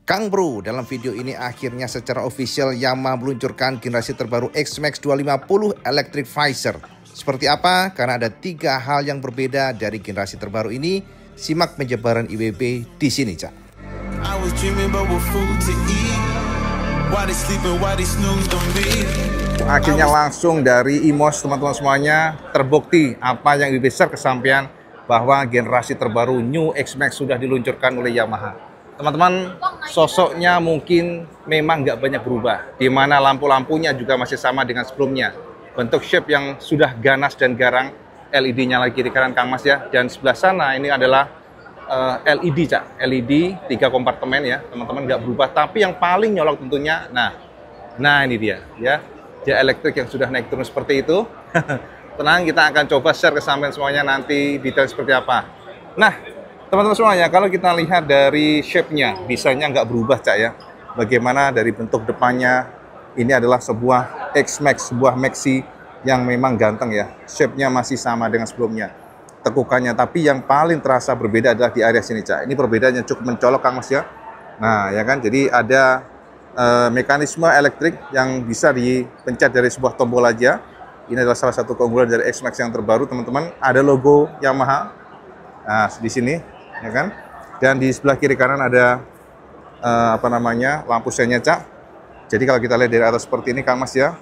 Kang Bro, dalam video ini akhirnya secara official Yamaha meluncurkan generasi terbaru X-Max 250 Electric Visor. Seperti apa? Karena ada 3 hal yang berbeda dari generasi terbaru ini. Simak penjabaran IWB di sini, Cak. Akhirnya langsung dari IMOS teman-teman semuanya terbukti apa yang IWB share kesampaian bahwa generasi terbaru New X-Max sudah diluncurkan oleh Yamaha. Teman-teman, sosoknya mungkin memang nggak banyak berubah, di mana lampu-lampunya juga masih sama dengan sebelumnya. Bentuk shape yang sudah ganas dan garang, LED-nya lagi kiri kanan Kang Mas ya, dan sebelah sana ini adalah LED, Cak. LED 3 kompartemen ya, teman-teman nggak berubah. Tapi yang paling nyolok tentunya, nah ini dia ya, dia elektrik yang sudah naik turun seperti itu. Tenang, kita akan coba share ke sampean semuanya nanti detail seperti apa. Nah, teman-teman semuanya, kalau kita lihat dari shape-nya, desainnya nggak berubah, Cak ya. Bagaimana dari bentuk depannya, ini adalah sebuah X-Max, sebuah Maxi yang memang ganteng ya. Shape-nya masih sama dengan sebelumnya. Tekukannya, tapi yang paling terasa berbeda adalah di area sini, Cak. Ini perbedaannya cukup mencolok, Kang Mas ya. Nah, ya kan, jadi ada mekanisme elektrik yang bisa dipencet dari sebuah tombol aja. Ini adalah salah satu keunggulan dari X-Max yang terbaru, teman-teman. Ada logo Yamaha. Nah, di sini ya kan, dan di sebelah kiri kanan ada lampu senya, Cak. Jadi kalau kita lihat dari atas seperti ini, Kang Mas ya.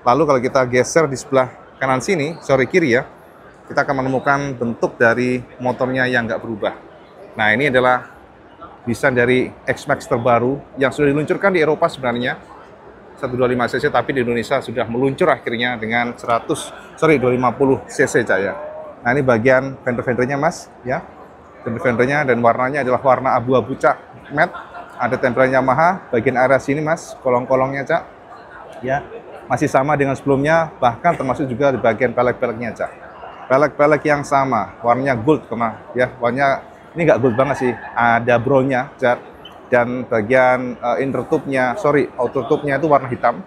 Lalu kalau kita geser di sebelah kanan sini, kiri ya, kita akan menemukan bentuk dari motornya yang nggak berubah. Nah, ini adalah desain dari X-Max terbaru yang sudah diluncurkan di Eropa sebenarnya 125 cc, tapi di Indonesia sudah meluncur akhirnya dengan 250 cc, Cak ya. Nah, ini bagian fender-fendernya, Mas ya. Fender-fendernya dan warnanya adalah warna abu-abu, Cak, matte. Ada tempelan Yamaha, bagian area sini, Mas, kolong-kolongnya, Cak ya, masih sama dengan sebelumnya, bahkan termasuk juga di bagian pelek-peleknya, Cak. Pelek-pelek yang sama, warnanya gold ya, warnanya ini nggak gold banget sih, ada brownnya, Cak. Dan bagian inner tube-nya, outer tube-nya itu warna hitam.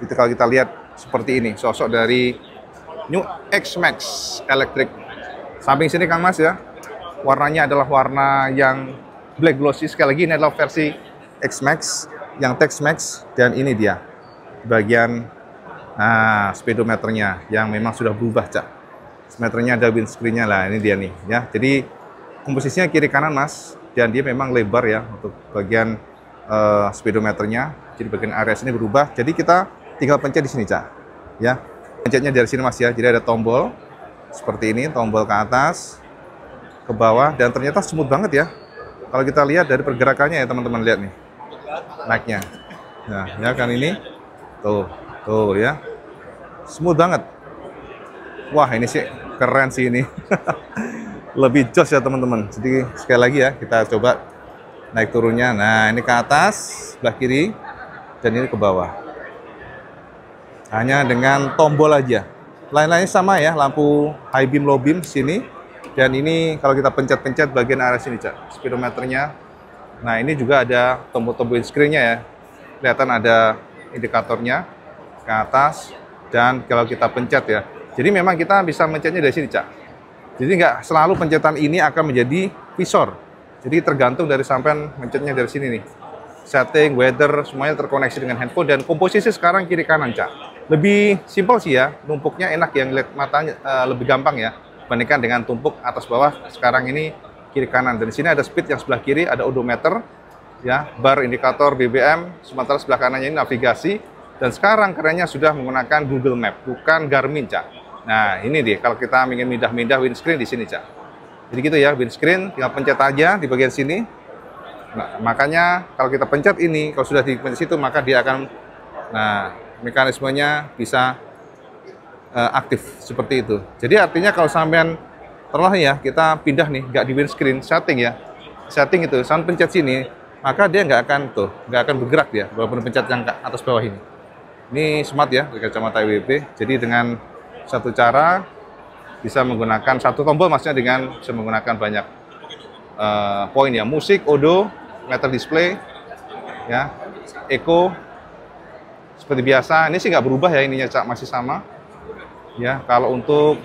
Itu kalau kita lihat seperti ini, sosok dari New X-Max Electric. Samping sini, Kang Mas ya, warnanya adalah warna yang black glossy. Sekali lagi, ini adalah versi X-Max yang Tex-Max, dan ini dia bagian speedometernya yang memang sudah berubah, Cak. Speedometernya ada windscreen-nya lah, ini dia nih ya. Jadi komposisinya kiri kanan, Mas, dan dia memang lebar ya untuk bagian speedometernya. Jadi bagian area sini berubah. Jadi kita tinggal pencet di sini, Cak ya. Pencetnya dari sini, Mas ya. Jadi ada tombol seperti ini, tombol ke atas, ke bawah, dan ternyata smooth banget ya. Kalau kita lihat dari pergerakannya ya, teman-teman lihat nih naiknya. Nah, ya kan ini tuh ya, smooth banget. Wah, ini sih keren sih ini. Lebih jos ya, teman-teman. Jadi sekali lagi ya, kita coba naik turunnya. Nah, ini ke atas sebelah kiri dan ini ke bawah. Hanya dengan tombol aja. Lain-lainnya sama ya, lampu high beam, low beam sini. Dan ini kalau kita pencet-pencet bagian area sini, Cak, speedometernya. Nah, ini juga ada tombol-tombol screen-nya ya. Kelihatan ada indikatornya ke atas, dan kalau kita pencet ya. Jadi memang kita bisa mencetnya dari sini, Cak. Jadi nggak selalu pencetan ini akan menjadi visor. Jadi tergantung dari sampean mencetnya dari sini nih. Setting, weather, semuanya terkoneksi dengan handphone, dan komposisi sekarang kiri kanan, Cak. Lebih simpel sih ya, numpuknya enak ya, ngeliat matanya lebih gampang ya. Bandingkan dengan tumpuk atas bawah, sekarang ini kiri kanan. Dan di sini ada speed yang sebelah kiri, ada odometer, ya, bar indikator BBM, sementara sebelah kanannya ini navigasi. Dan sekarang kerennya sudah menggunakan Google Map, bukan Garmin, Cak. Nah, ini deh, kalau kita ingin mindah-mindah windscreen di sini, Cak. Jadi gitu ya, windscreen tinggal pencet aja di bagian sini. Nah, makanya kalau kita pencet ini, kalau sudah di situ, maka dia akan, mekanismenya bisa aktif seperti itu. Jadi artinya kalau sampean terlalu ya, kita pindah nih, nggak di windscreen, setting ya, setting itu, sampai pencet sini, maka dia nggak akan bergerak dia, walaupun pencet yang atas bawah ini. Ini smart ya, dari kacamata IWB. Jadi dengan satu cara bisa menggunakan satu tombol, maksudnya dengan bisa menggunakan banyak poin ya, musik, audio, meter display, ya, eco, seperti biasa. Ini sih nggak berubah ya ininya, Cak, masih sama. Ya, kalau untuk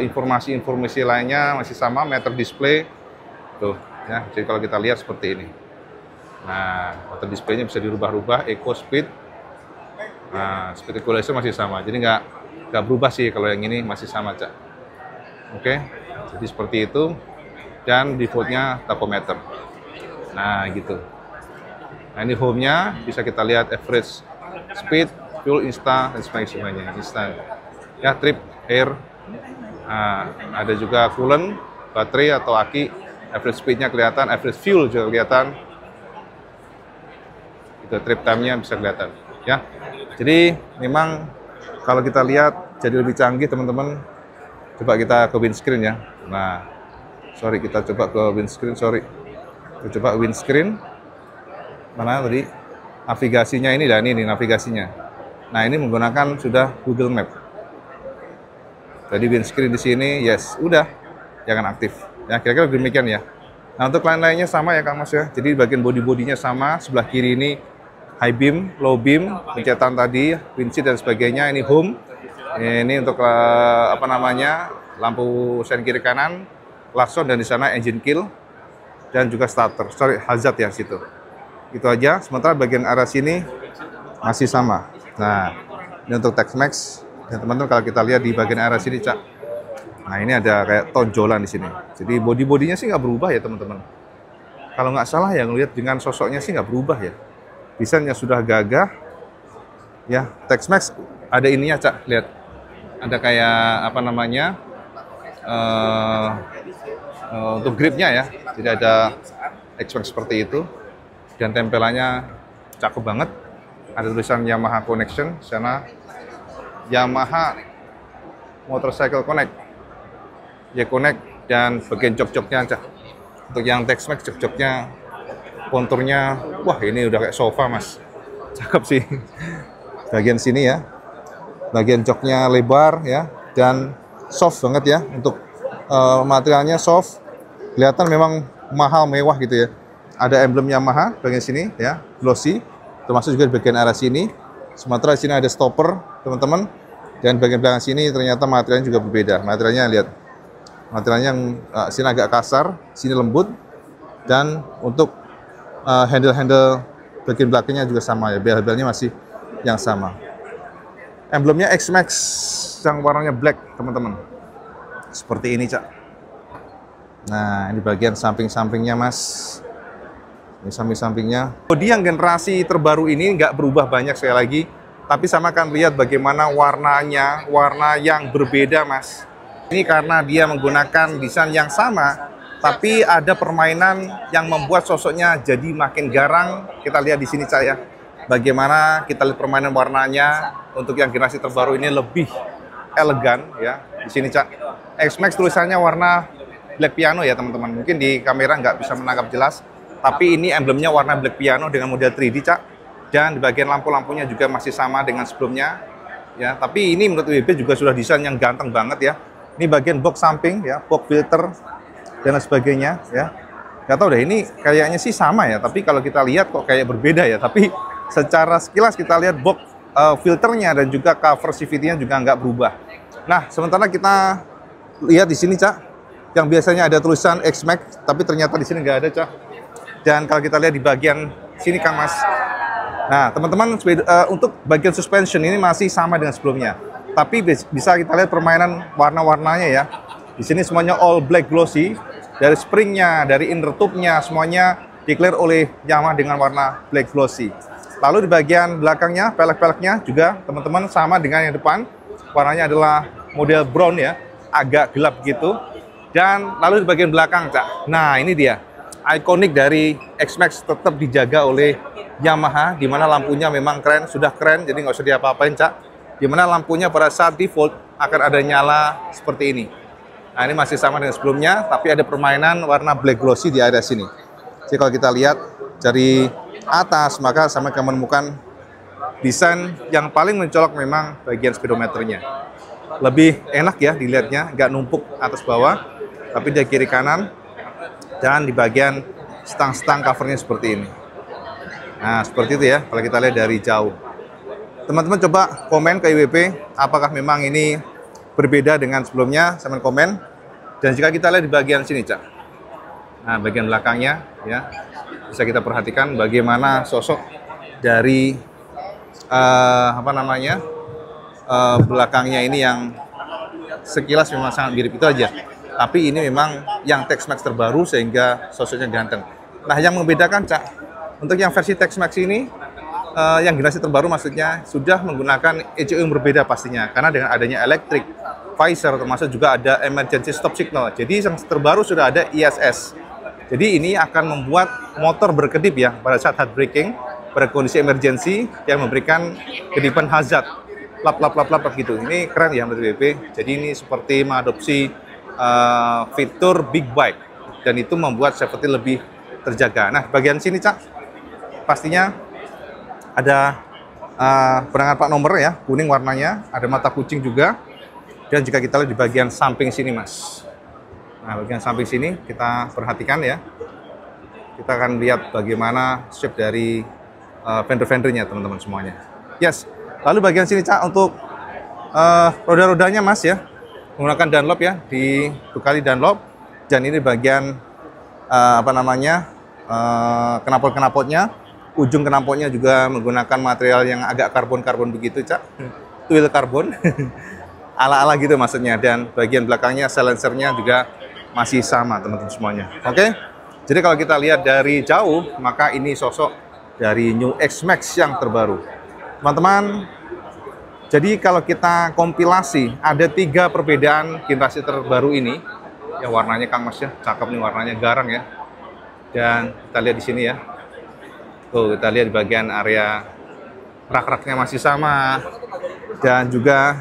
informasi-informasi lainnya masih sama, meter display tuh ya. Jadi kalau kita lihat seperti ini. Nah, auto display-nya bisa dirubah-rubah, eco speed. Nah, speed equalizer masih sama. Jadi nggak berubah sih kalau yang ini masih sama, Cak. Oke, jadi seperti itu. Dan default-nya tachometer. Nah, gitu. Nah, ini home-nya bisa kita lihat average speed, fuel insta, dan sebagainya. Instan. Ya, trip, air. Nah, ada juga coolant, baterai atau aki. Average speed-nya kelihatan, average fuel juga kelihatan. Itu trip time-nya bisa kelihatan. Ya, jadi memang kalau kita lihat jadi lebih canggih, teman-teman. Coba kita ke windscreen ya. Nah, sorry, kita coba ke windscreen. Kita coba windscreen. Mana tadi? Navigasinya ini dah, ini navigasinya. Nah, ini menggunakan sudah Google Map. Tadi windscreen di sini, yes, udah, jangan aktif. Ya, kira-kira demikian ya. Nah, untuk lain-lainnya sama ya, Kang Mas ya. Jadi bagian body-bodinya sama. Sebelah kiri ini high beam, low beam, pencetan tadi, windshield dan sebagainya. Ini home. Ini untuk apa namanya, lampu sen kiri kanan, klakson, dan di sana engine kill dan juga starter. Sorry, hazard ya situ. Itu aja. Sementara bagian arah sini masih sama. Nah, ini untuk Tex-Mex. Dan teman-teman kalau kita lihat di bagian arah sini, Cak. Nah, ini ada kayak tonjolan di sini. Jadi body-bodinya sih nggak berubah ya, teman-teman. Kalau nggak salah ya, ngelihat dengan sosoknya sih nggak berubah ya. Desainnya sudah gagah. Ya, Tex-Mex ada ininya, Cak. Lihat. Ada kayak apa namanya? Untuk gripnya ya. Jadi ada X-Max seperti itu. Dan tempelannya cakep banget. Ada tulisan Yamaha Connection di sana. Yamaha Motorcycle Connect. Ya, Connect, dan bagian jok-joknya aja. Untuk yang Tex-Mex jok-joknya konturnya, wah ini udah kayak sofa, Mas. Cakep sih. Bagian sini ya. Bagian joknya lebar ya, dan soft banget ya. Untuk materialnya soft. Kelihatan memang mahal, mewah gitu ya. Ada emblem Yamaha bagian sini ya, glossy. Termasuk juga di bagian arah sini. Sementara di sini ada stopper, teman-teman. Dan bagian belakang sini ternyata materialnya juga berbeda. Materialnya lihat. Materialnya yang sini agak kasar, sini lembut. Dan untuk handle-handle bagian belakangnya juga sama ya. Bel-belnya masih yang sama. Emblemnya X-Max yang warnanya black, teman-teman. Seperti ini, Cak. Nah, ini bagian samping-sampingnya, Mas. Ini samping-sampingnya. Bodi yang generasi terbaru ini nggak berubah banyak sekali lagi, tapi sama kan lihat bagaimana warnanya, warna yang berbeda, Mas. Ini karena dia menggunakan desain yang sama, tapi ada permainan yang membuat sosoknya jadi makin garang. Kita lihat di sini, Cak ya. Bagaimana kita lihat permainan warnanya untuk yang generasi terbaru ini lebih elegan ya. Di sini, Cak. X-Max tulisannya warna black piano ya, teman-teman. Mungkin di kamera nggak bisa menangkap jelas. Tapi ini emblemnya warna black piano dengan model 3D, Cak. Dan di bagian lampu-lampunya juga masih sama dengan sebelumnya. Ya, tapi ini menurut WB juga sudah desain yang ganteng banget ya. Ini bagian box samping ya, box filter dan sebagainya ya. Gak tau deh, ini kayaknya sih sama ya. Tapi kalau kita lihat kok kayak berbeda ya. Tapi secara sekilas kita lihat box filternya dan juga cover CVT-nya juga nggak berubah. Nah, sementara kita lihat di sini, Cak, yang biasanya ada tulisan X-Max, tapi ternyata di sini nggak ada, Cak. Dan kalau kita lihat di bagian sini, Kang Mas. Nah, teman-teman, untuk bagian suspension ini masih sama dengan sebelumnya. Tapi bisa kita lihat permainan warna-warnanya ya. Di sini semuanya all black glossy. Dari springnya, dari inner tube-nya, semuanya declare oleh Yamaha dengan warna black glossy. Lalu di bagian belakangnya, pelek-peleknya juga teman-teman sama dengan yang depan. Warnanya adalah model brown ya, agak gelap gitu. Dan lalu di bagian belakang, Cak. Nah, ini dia. Ikonik dari X-Max tetap dijaga oleh Yamaha, di mana lampunya memang keren, sudah keren, jadi nggak usah diapa-apain, Cak. Di mana lampunya pada saat default akan ada nyala seperti ini. Nah, ini masih sama dengan sebelumnya, tapi ada permainan warna black glossy di area sini. Jadi kalau kita lihat dari atas, maka sama akan menemukan desain yang paling mencolok memang bagian speedometernya. Lebih enak ya dilihatnya, nggak numpuk atas bawah, tapi di kiri kanan. Dan di bagian stang-stang covernya seperti ini. Nah, seperti itu ya kalau kita lihat dari jauh. Teman-teman coba komen ke IWP, apakah memang ini berbeda dengan sebelumnya, sama komen. Dan jika kita lihat di bagian sini, Cak. Nah, bagian belakangnya ya. Di bisa kita perhatikan bagaimana sosok dari belakangnya ini yang sekilas memang sangat mirip itu aja. Tapi ini memang yang Tex-Mex terbaru sehingga sosoknya ganteng. Nah, yang membedakan, Cak, untuk yang versi Tex-Mex ini, yang generasi terbaru maksudnya sudah menggunakan ECU yang berbeda pastinya. Karena dengan adanya electric, visor, termasuk juga ada emergency stop signal. Jadi yang terbaru sudah ada ESS. Jadi ini akan membuat motor berkedip ya pada saat hard braking, pada kondisi emergency yang memberikan kedipan hazard. Lap gitu. Ini keren ya menurut BP. Jadi ini seperti mengadopsi fitur big bike dan itu membuat safety lebih terjaga. Nah, bagian sini, Cak, pastinya ada perangan plat nomor ya, kuning warnanya, ada mata kucing juga. Dan jika kita lihat di bagian samping sini, Mas. Nah, bagian samping sini kita perhatikan ya. Kita akan lihat bagaimana shape dari fender-fendernya, teman-teman semuanya. Yes. Lalu bagian sini, Cak, untuk roda-rodanya, Mas ya. Menggunakan Dunlop ya, di Ducati Dunlop, dan ini bagian knalpot-knalpotnya, ujung knalpotnya juga menggunakan material yang agak karbon begitu, Cak, twill karbon, ala-ala gitu maksudnya, dan bagian belakangnya silencernya juga masih sama, teman-teman semuanya. Oke, jadi kalau kita lihat dari jauh, maka ini sosok dari New X-Max yang terbaru, teman-teman. Jadi kalau kita kompilasi, ada 3 perbedaan generasi terbaru ini. Ya warnanya Kang Mas ya, cakep nih warnanya, garang ya. Dan kita lihat di sini ya. Tuh, kita lihat di bagian area rak-raknya masih sama. Dan juga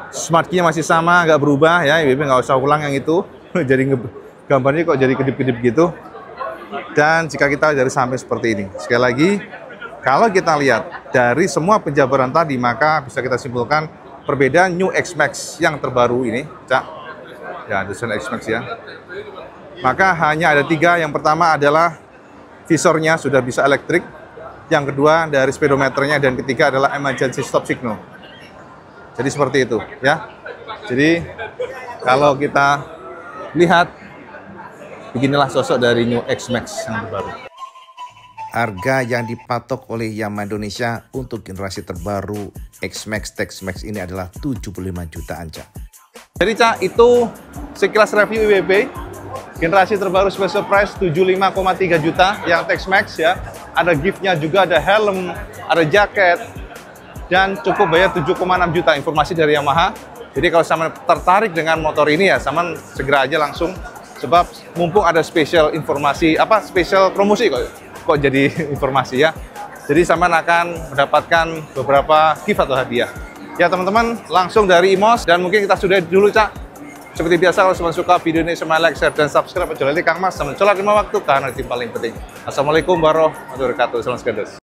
smart key-nya masih sama, nggak berubah ya. Ibu nggak usah ulang yang itu. Jadi gambarnya kok jadi kedip-kedip gitu. Dan jika kita dari samping seperti ini. Sekali lagi, kalau kita lihat dari semua penjabaran tadi, maka bisa kita simpulkan perbedaan New X-Max yang terbaru ini, Cak. Ya, desain X-Max ya. Maka hanya ada 3. Yang pertama adalah visornya sudah bisa elektrik. Yang kedua dari speedometernya, dan ketiga adalah emergency stop signal. Jadi seperti itu ya. Jadi kalau kita lihat, beginilah sosok dari New X-Max yang terbaru. Harga yang dipatok oleh Yamaha Indonesia untuk generasi terbaru X-Max Tex-Max ini adalah 75 jutaan, Cak. Jadi, Cak, itu sekilas review IWB generasi terbaru special price 75,3 juta yang Tex-Max ya. Ada gift-nya juga, ada helm, ada jaket, dan cukup bayar 7,6 juta. Informasi dari Yamaha. Jadi kalau sama tertarik dengan motor ini ya, sama segera aja langsung, sebab mumpung ada spesial informasi, spesial promosi kok jadi informasi ya. Jadi sampean akan mendapatkan beberapa gift atau hadiah. Ya teman-teman, langsung dari Imos, dan mungkin kita sudah dulu, Cak. Seperti biasa, kalau teman suka video ini, semua like, share, dan subscribe. Kecuali Kang Mas, sama colak 5 waktu, karena itu paling penting. Assalamualaikum warahmatullahi wabarakatuh. Salam sejahtera.